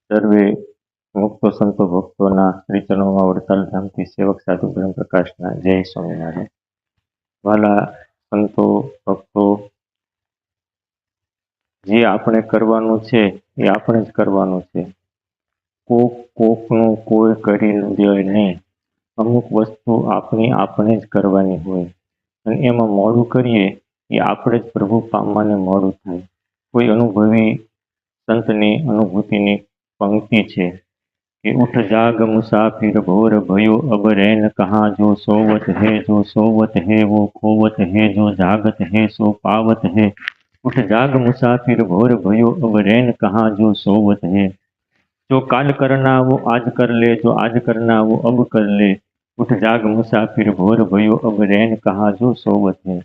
સર્વે મુક્તો સંતો ભક્તોના શ્રીચરણોમાં વડતાલ ધામથી સેવક સાધુ બ્રહ્મ પ્રકાશના જય સ્વામિનારાયણ. વાલા સંતો ભક્તો, જે આપણે કરવાનું છે એ આપણે જ કરવાનું છે. કોકનું કોઈ કરી દે નહીં. અમુક વસ્તુ આપણે જ કરવાની હોય અને એમાં મોડું કરીએ એ આપણે જ પ્રભુ પામવાને મોડું થાય. કોઈ અનુભવી સંતની અનુભૂતિની પંક્તિ છે कि उठ जाग मुसाफिर भोर भयो अब रैन कहाँ, जो सोवत है जो सोवत है वो खोवत है, जो जागत है सो पावत है. उठ जाग मुसाफिर भोर भयो अब रैन कहाँ, जो सोवत है. जो काल करना वो आज कर ले, जो आज करना वो अब कर ले. उठ जाग मुसाफिर भोर भयो अब रैन कहाँ, जो सोवत है.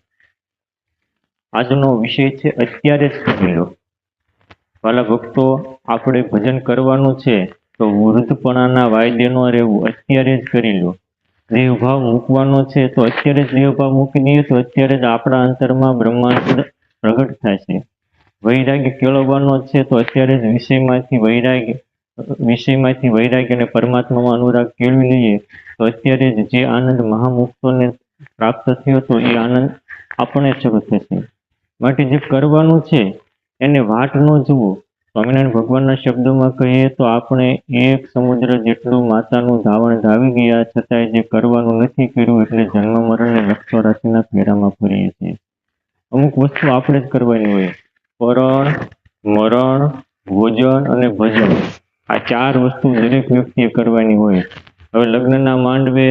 આજનો વિષય છે અત્યારે જ કરી લો. વાલા ભક્તો, આપણે ભજન કરવાનું છે તો વૃદ્ધપણાના વાયદે ન રહેવું, અત્યારે જ કરી લો. દેહભાવ મૂકવાનો છે તો અત્યારે જ દેહભાવ મૂકી દઈએ તો અત્યારે જ આપણા અંતરમાં બ્રહ્માંડ પ્રગટ થાય છે. વૈરાગ્ય કેળવવાનો છે તો અત્યારે જ વિષયમાંથી વૈરાગ્ય અને પરમાત્મામાં અનુરાગ કેળવી લઈએ તો અત્યારે જ જે આનંદ મહામુક્તોને પ્રાપ્ત થયો હતો એ આનંદ આપણે શરૂ થશે. માટે જે કરવાનું છે એને વાટ ન જુઓ. સ્વામિનારાયણ ભગવાનના શબ્દોમાં કહીએ તો આપણે એક સમુદ્ર જેટલું માતાનું ધાવણ ધાવી ગયા છતાંય જે કરવાનું નથી કર્યું એટલે જન્મ મરણ અને લક્ષરાશિના ફેરામાં ફરીએ છીએ. અમુક વસ્તુ આપણે જ કરવાની હોય. પરણ, મરણ, ભોજન અને ભજન, આ ચાર વસ્તુ દરેક વ્યક્તિએ કરવાની હોય. હવે લગ્નના માંડવે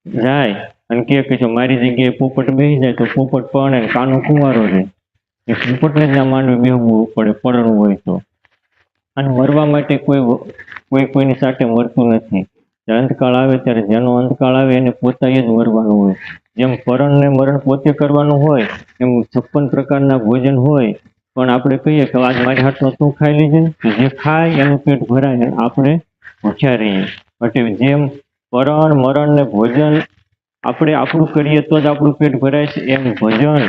જાય અને કે મારી જગ્યાએ પોપટ બેસી જાય તો પોપટ પણ કાનો કુંવારો રહે. એ પોપટને જ માંડવે બેસવું પડે પરણવું હોય તો. અને મરવા માટે કોઈની સાથે મરતું નથી. જ્યારે અંતકાળ આવે ત્યારે જેનો અંતકાળ આવે એને પોતાએ જ મરવાનું હોય. જેમ પરણ ને મરણ પોતે કરવાનું હોય એમ 56 પ્રકારના ભોજન હોય. પણ આપણે કહીએ કે આજ મારી હાથનો તું ખાઈ લેજે, જે ખાય એનું પેટ ભરાય આપણે ભૂખ્યા રહીએ. માટે જેમ પરણ, મરણ ને ભોજન આપણે આપણું કરીએ તો જ આપણું પેટ ભરાય છે, એમ ભજન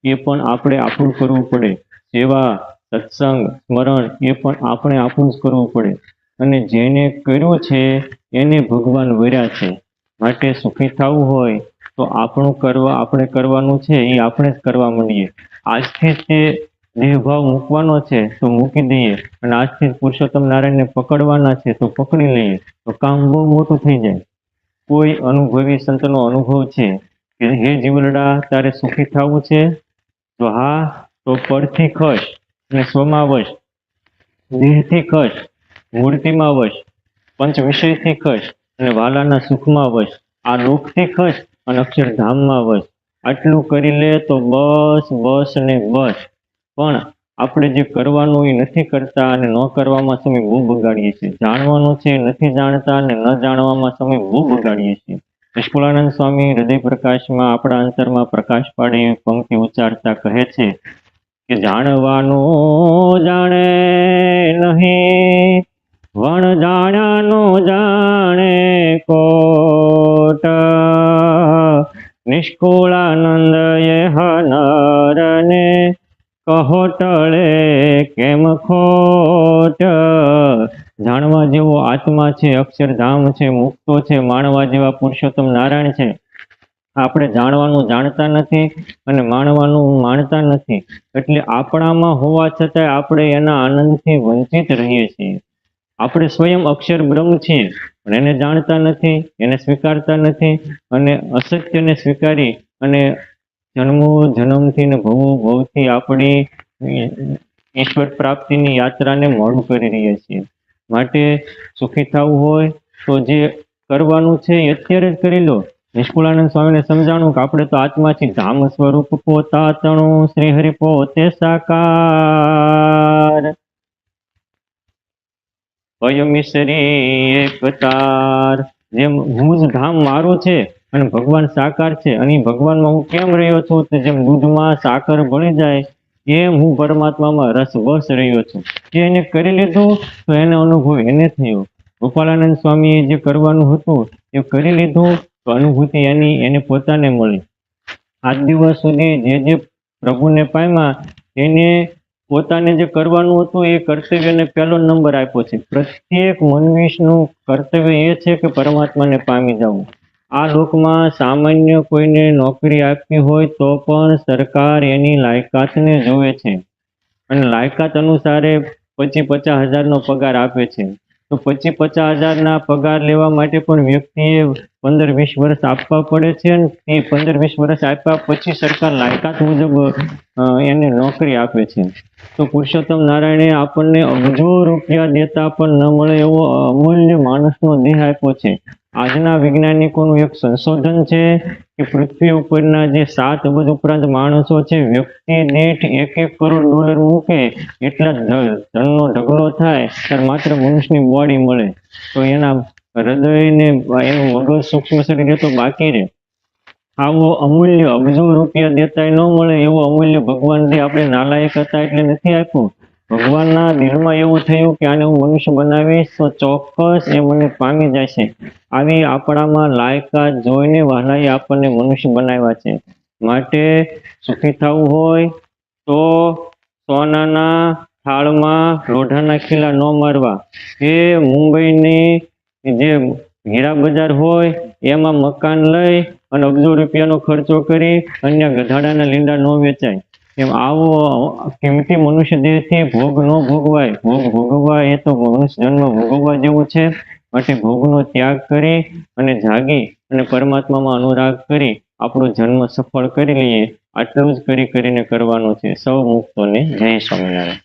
એ પણ આપણે આપણું કરવું પડે. સેવા, સત્સંગ, સ્મરણ એ પણ આપણે આપણું જ કરવું પડે. અને જેને કર્યું છે એને ભગવાન વર્યા છે. માટે સુખી થવું હોય તો આપણે કરવાનું છે એ આપણે જ કરવા માંડીએ. આજથી તે દેહભાવ મૂકવાનો છે તો મૂકી દઈએ અને આજથી પુરુષોત્તમ નારાયણને પકડવાના છે તો પકડી લઈએ તો કામ બહુ મોટું થઈ જાય. કોઈ અનુભવી સંતનો અનુભવ છે કે હે જીવલડા, તારે સુખી થવું છે? તો હા, તો પરથી ખસ અને સ્વમાં વશ, દેહથી ખસ, મૂર્તિમાં વશ, પંચ વિષયથી ખસ અને વાલાના સુખમાં વશ, આ લોકથી ખસ અને અક્ષરધામમાં વશ. આટલું કરી લે તો બસ બસ ને બસ. પણ આપણે જે કરવાનું એ નથી કરતા અને ન કરવામાં સમય બહુ બગાડીએ છીએ. જાણવાનું છે નથી જાણતા અને ન જાણવામાં સમય બહુ બગાડીએ છીએ. નિષ્કુળાનંદ સ્વામી હૃદય પ્રકાશમાં આપણા અંતરમાં પ્રકાશ પાડી પંક્તિ ઉચ્ચારતા કહે છે કે જાણવાનું જાણે નહીં, વણ જાણ્યાનો જાણે કોટ. નિષ્કુળાનંદ એ હનરને કહો ટળે કેમ ખોટ. જાણવા જેવો આત્મા છે, અક્ષરધામ છે, મુક્તો છે, માણવા જેવા પુરુષોત્તમ નારાયણ છે. આપણે જાણવાનું જાણતા નથી અને માણવાનું માણતા નથી. એટલે આપણામાં હોવા છતાંય આપણે એના આનંદથી વંચિત રહીએ છીએ. આપણે સ્વયં અક્ષર બ્રહ્મ છીએ પણ એને જાણતા નથી, એને સ્વીકારતા નથી અને અસત્યને સ્વીકારી અને જન્મથી ને ભવથી આપણી ઈશ્વર પ્રાપ્તિની યાત્રાને મોડું કરી રહ્યા છીએ. માટે સુખી થવું હોય તો જે કરવાનું છે એ અત્યારે જ કરી લો. નિષ્કુળાનંદ સ્વામીને સમજાણું કે આપણે તો આત્માથી ધામ સ્વરૂપ પોતાતણું, શ્રી હરિ પોતે સાકાર. અયમિશ્રી એકતાર. જેમ હું જ ધામ મારું છે અને ભગવાન સાકાર છે અને ભગવાનમાં હું કેમ રહ્યો છું તો જેમ દૂધમાં સાકર ભળી જાય એમ હું પરમાત્મામાં રસ વસ રહ્યો છું. જે એને કરી લીધું તો એને અનુભવ એને થયો. ગોપાલાનંદ સ્વામીએ જે કરવાનું હતું એ કરી લીધું તો અનુભૂતિ એને પોતાને મળી. આજ દિવસ સુધી જે પ્રભુને પામ્યા એને પોતાને જે કરવાનું હતું એ કર્તવ્યને પહેલો નંબર આપ્યો છે. પ્રત્યેક મનુષ્યનું કર્તવ્ય એ છે કે પરમાત્માને પામી જવું. આ લોકમાં સામાન્ય કોઈને નોકરી આપવી હોય તો પણ સરકાર એની લાયકાતને જોવે છે અને લાયકાત અનુસારે 25,000-50,000નો પગાર આપે છે. તો 25,000-50,000ના પગાર લેવા માટે પણ વ્યક્તિએ 15-20 વર્ષ આપવા પડે છે અને તે 15-20 વર્ષ આપ્યા પછી સરકાર લાયકાત મુજબ એને નોકરી આપે છે. તો પુરુષોત્તમ નારાયણે આપણને અબજો રૂપિયા દેતા પણ ન મળે એવો અમૂલ્ય માણસનો દેહ આપ્યો છે. આજના વૈજ્ઞાનિકોનું એક સંશોધન છે કે પૃથ્વી ઉપરના જે 7 અબજ ઉપરાંત માણસો છે, વ્યક્તિ દીઠ 1-1 કરોડ ડોલર મૂકે એટલા ધનનો ઢગલો થાય ત્યારે માત્ર મનુષ્યની બોડી મળે. તો એના હૃદયને એનું મગજ સૂક્ષ્મ શરીર તો બાકી રહે. આવો અમૂલ્ય અબજો રૂપિયા દેતાય ન મળે એવો અમૂલ્ય ભગવાન જે આપણે નાલાયક હતા એટલે નથી આપ્યું. ભગવાનના દિલમાં એવું થયું કે આને હું મનુષ્ય બનાવીશ તો ચોક્કસ એ મને પામી જશે. આવી આપણામાં લાયકાત જોઈને વહાલાએ આપણને મનુષ્ય બનાવ્યા છે. માટે સુખી થવું હોય તો સોનાના થાળમાં લોઢાના ખીલા ન મારવા. એ મુંબઈની જે હીરા બજાર હોય એમાં મકાન લઈ અને અબજો રૂપિયાનો ખર્ચો કરી અન્ય ગધાડાના લીંડા ન વેચાય. એમ આવો કિંમતી મનુષ્ય દેહથી ભોગ ન ભોગવાય. ભોગ ભોગવવા એ તો મનુષ્ય જન્મ ભોગવવા જેવું છે. માટે ભોગનો ત્યાગ કરી અને જાગી અને પરમાત્મામાં અનુરાગ કરી આપણો જન્મ સફળ કરી લઈએ. આટલું જ કરીને કરવાનું છે. સૌ મુક્તોને જય સ્વામિનારાયણ.